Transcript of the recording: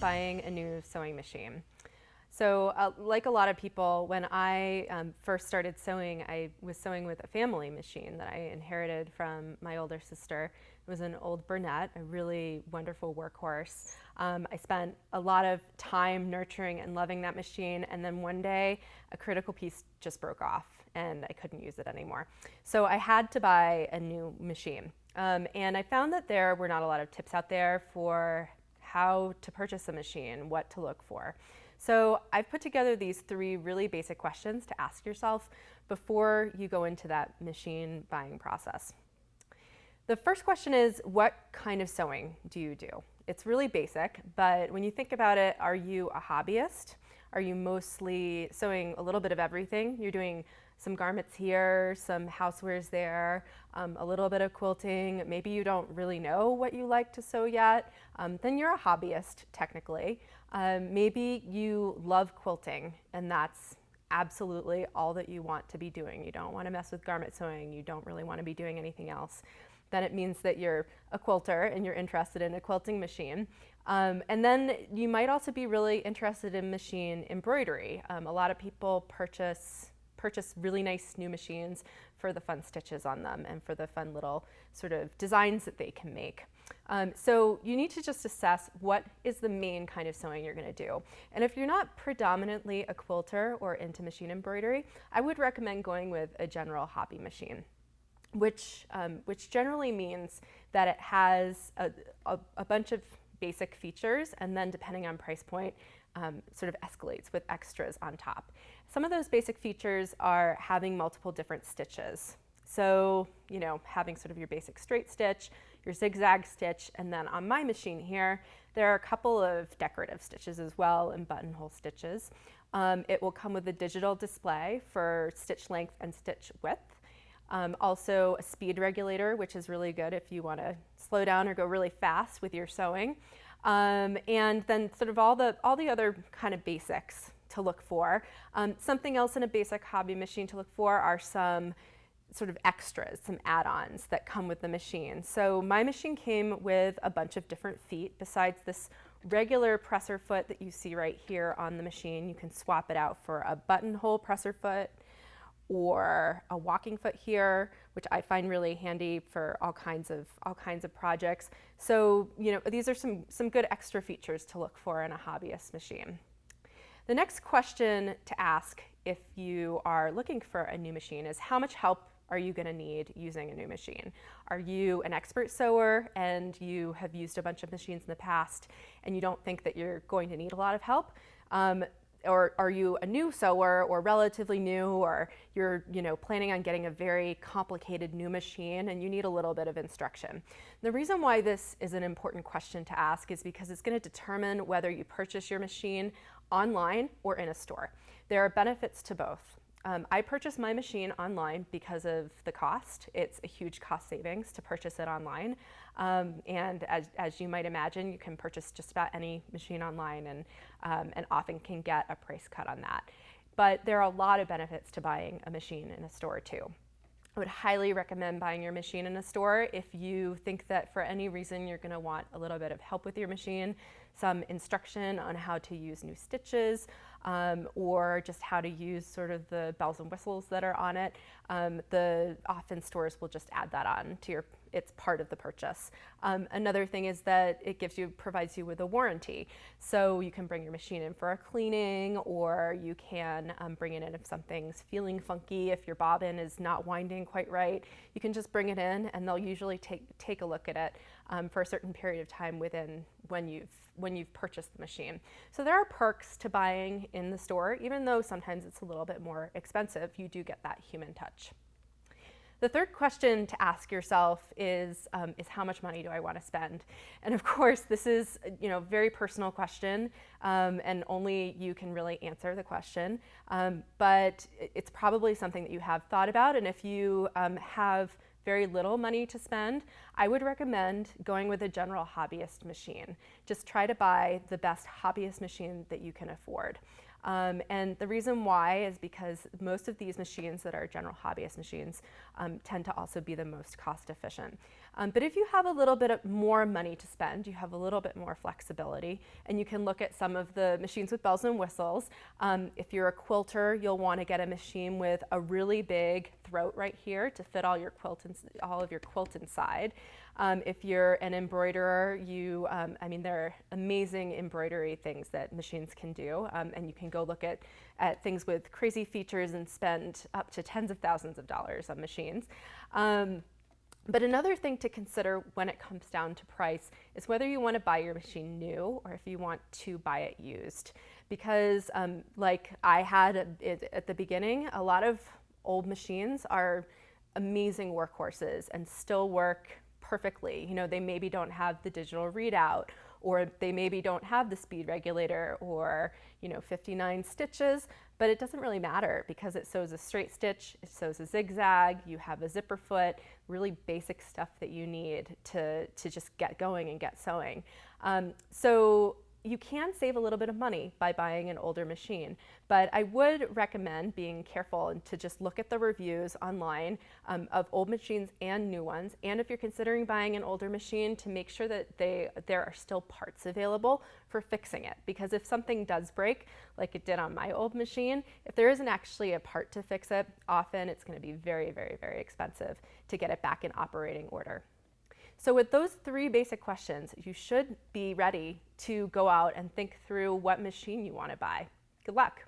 buying a new sewing machine. So like a lot of people, when I first started sewing, I was sewing with a family machine that I inherited from my older sister. It was an old Burnett, a really wonderful workhorse. I spent a lot of time nurturing and loving that machine, and then one day a critical piece just broke off and I couldn't use it anymore. So I had to buy a new machine. And I found that there were not a lot of tips out there for how to purchase a machine, what to look for. So I've put together these 3 really basic questions to ask yourself before you go into that machine buying process. The first question is, what kind of sewing do you do? It's really basic, but when you think about it, are you a hobbyist? Are you mostly sewing a little bit of everything? You're doing some garments here, some housewares there, a little bit of quilting. Maybe you don't really know what you like to sew yet. Then you're a hobbyist, technically. Maybe you love quilting, and that's absolutely all that you want to be doing. You don't want to mess with garment sewing. You don't really want to be doing anything else. Then it means that you're a quilter and you're interested in a quilting machine. And then you might also be really interested in machine embroidery. A lot of people purchase really nice new machines for the fun stitches on them and for the fun little sort of designs that they can make. So you need to just assess what is the main kind of sewing you're going to do. And if you're not predominantly a quilter or into machine embroidery, I would recommend going with a general hobby machine, which generally means that it has a bunch of basic features, and then depending on price point, sort of escalates with extras on top. Some of those basic features are having multiple different stitches. So, having sort of your basic straight stitch, your zigzag stitch, and then on my machine here, there are a couple of decorative stitches as well and buttonhole stitches. It will come with a digital display for stitch length and stitch width. Also a speed regulator, which is really good if you want to slow down or go really fast with your sewing. And then sort of all the other kind of basics to look for. Something else in a basic hobby machine to look for are some sort of extras, some add-ons that come with the machine. So my machine came with a bunch of different feet. Besides this regular presser foot that you see right here on the machine, you can swap it out for a buttonhole presser foot or a walking foot here, which I find really handy for all kinds of projects. So, these are some good extra features to look for in a hobbyist machine. The next question to ask if you are looking for a new machine is, how much help are you going to need using a new machine? Are you an expert sewer and you have used a bunch of machines in the past and you don't think that you're going to need a lot of help? Or are you a new sewer or relatively new, or you're planning on getting a very complicated new machine and you need a little bit of instruction? The reason why this is an important question to ask is because it's going to determine whether you purchase your machine online or in a store. There are benefits to both. I purchased my machine online because of the cost. It's a huge cost savings to purchase it online. And as you might imagine, you can purchase just about any machine online and often can get a price cut on that. But there are a lot of benefits to buying a machine in a store too. I would highly recommend buying your machine in a store if you think that for any reason you're going to want a little bit of help with your machine, some instruction on how to use new stitches, or just how to use sort of the bells and whistles that are on it. Often stores will just add that on to it's part of the purchase. Another thing is that it provides you with a warranty. So you can bring your machine in for a cleaning, or you can bring it in if something's feeling funky, if your bobbin is not winding quite right. You can just bring it in and they'll usually take a look at it for a certain period of time when you've purchased the machine. So there are perks to buying in the store. Even though sometimes it's a little bit more expensive, you do get that human touch. The third question to ask yourself is how much money do I want to spend? And of course, this is a very personal question, and only you can really answer the question. But it's probably something that you have thought about, and if you have very little money to spend, I would recommend going with a general hobbyist machine. Just try to buy the best hobbyist machine that you can afford. And the reason why is because most of these machines that are general hobbyist machines tend to also be the most cost efficient. But if you have a little bit more money to spend, you have a little bit more flexibility, and you can look at some of the machines with bells and whistles. If you're a quilter, you'll want to get a machine with a really big throat right here to fit all of your quilt inside. If you're an embroiderer, there are amazing embroidery things that machines can do, and you can go look at things with crazy features and spend up to tens of thousands of dollars on machines. But another thing to consider when it comes down to price is whether you want to buy your machine new or if you want to buy it used. Because like I had at the beginning, a lot of old machines are amazing workhorses and still work perfectly. You know, they maybe don't have the digital readout, or they maybe don't have the speed regulator, or 59 stitches, but it doesn't really matter because it sews a straight stitch, it sews a zigzag, you have a zipper foot, really basic stuff that you need to just get going and get sewing. So you can save a little bit of money by buying an older machine, but I would recommend being careful and to just look at the reviews online of old machines and new ones. And if you're considering buying an older machine, to make sure that there are still parts available for fixing it. Because if something does break, like it did on my old machine, if there isn't actually a part to fix it, often it's going to be very, very, very expensive to get it back in operating order. So with those three basic questions, you should be ready to go out and think through what machine you want to buy. Good luck.